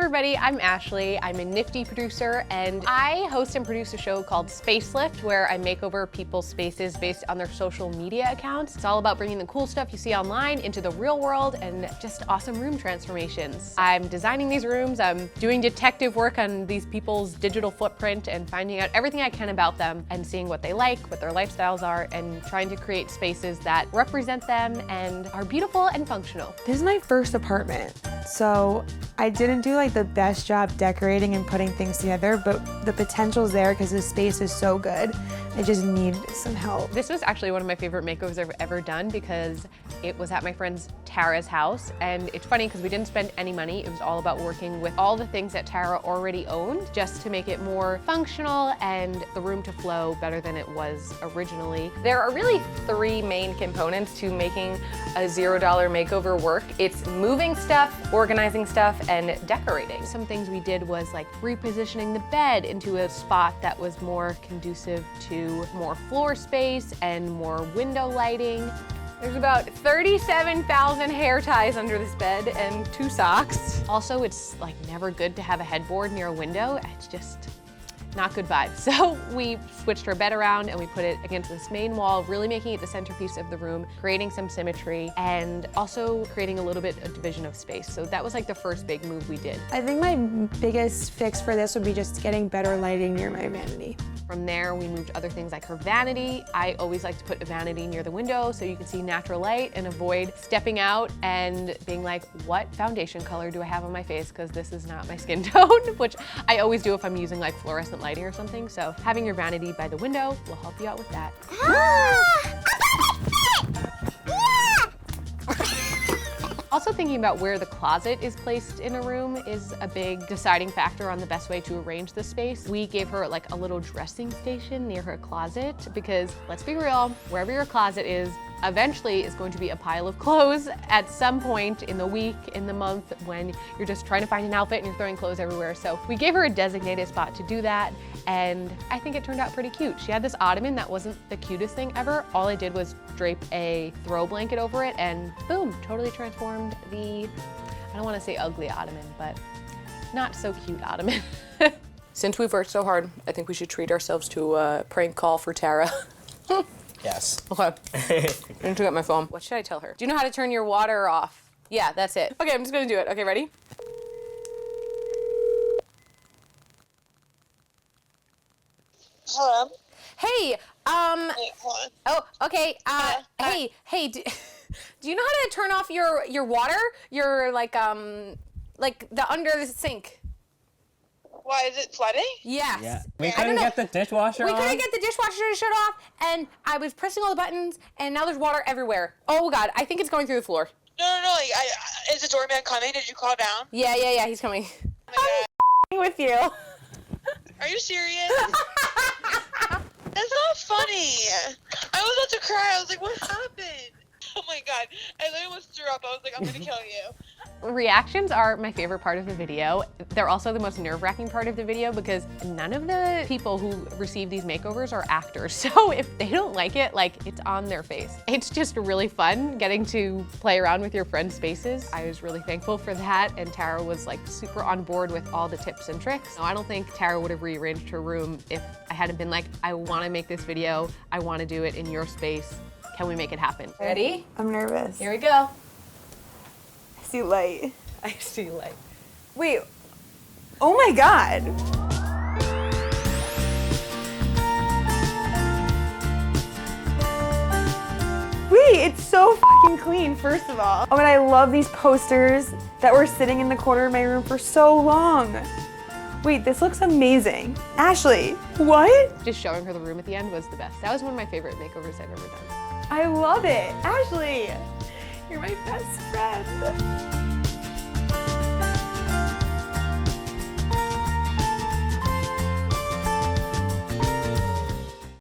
everybody, I'm Ashley. I'm a Nifty producer and I host and produce a show called Spacelift where I make over people's spaces based on their social media accounts. It's all about bringing the cool stuff you see online into the real world and just awesome room transformations. I'm designing these rooms, I'm doing detective work on these people's digital footprint and finding out everything I can about them and seeing what they like, what their lifestyles are, and trying to create spaces that represent them and are beautiful and functional. This is my first apartment, so I didn't do like the best job decorating and putting things together, but the potential's there because the space is so good. I just need some help. This was actually one of my favorite makeovers I've ever done because it was at my friend's Tara's house, and it's funny because we didn't spend any money. It was all about working with all the things that Tara already owned just to make it more functional and the room to flow better than it was originally. There are really three main components to making a $0 makeover work. It's moving stuff, organizing stuff, and decorating. Some things we did was like repositioning the bed into a spot that was more conducive to more floor space and more window lighting. There's about 37,000 hair ties under this bed and 2 socks. Also, it's like never good to have a headboard near a window. It's just not good vibes. So we switched our bed around and we put it against this main wall, really making it the centerpiece of the room, creating some symmetry, and also creating a little bit of division of space. So that was like the first big move we did. I think my biggest fix for this would be just getting better lighting near my vanity. From there, we moved to other things like her vanity. I always like to put a vanity near the window so you can see natural light and avoid stepping out and being like, what foundation color do I have on my face? Because this is not my skin tone, which I always do if I'm using like fluorescent lighting or something. So having your vanity by the window will help you out with that. Also thinking about where the closet is placed in a room is a big deciding factor on the best way to arrange the space. We gave her like a little dressing station near her closet because let's be real, wherever your closet is, eventually is going to be a pile of clothes at some point in the week, in the month, when you're just trying to find an outfit and you're throwing clothes everywhere. So we gave her a designated spot to do that, and I think it turned out pretty cute. She had this ottoman that wasn't the cutest thing ever. All I did was drape a throw blanket over it and boom, totally transformed the, I don't want to say ugly ottoman, but not so cute ottoman. Since we've worked so hard, I think we should treat ourselves to a prank call for Tara. Yes. Okay. I need to get my phone. What should I tell her? Do you know how to turn your water off? Yeah, that's it. Okay, I'm just gonna do it. Okay, ready? Hello. Hey, Wait, hold on. oh, okay, hey, do you know how to turn off your water? Your, like the under the sink? Why, is it flooding? Yes. Yeah. We I couldn't don't know. get the dishwasher We on? couldn't get the dishwasher to shut off, and I was pressing all the buttons, and now there's water everywhere. Oh God, I think it's going through the floor. No, like, is the doorman coming? Did you call down? Yeah, he's coming. Oh my I'm with you. God. Are you serious? That's not funny. I was about to cry. I was like, what happened? Oh my God. I literally almost threw up. I was like, I'm gonna kill you. Reactions are my favorite part of the video. They're also the most nerve-wracking part of the video because none of the people who receive these makeovers are actors. So if they don't like it, like, it's on their face. It's just really fun getting to play around with your friends' spaces. I was really thankful for that, and Tara was like super on board with all the tips and tricks. No, I don't think Tara would have rearranged her room if I hadn't been like, I wanna make this video, I wanna do it in your space. Can we make it happen? Ready? I'm nervous. Here we go. I see light. I see light. Wait, oh my God. Wait, it's so fucking clean, first of all. Oh, and I love these posters that were sitting in the corner of my room for so long. Wait, this looks amazing. Ashley, what? Just showing her the room at the end was the best. That was one of my favorite makeovers I've ever done. I love it. Ashley, you're my best friend.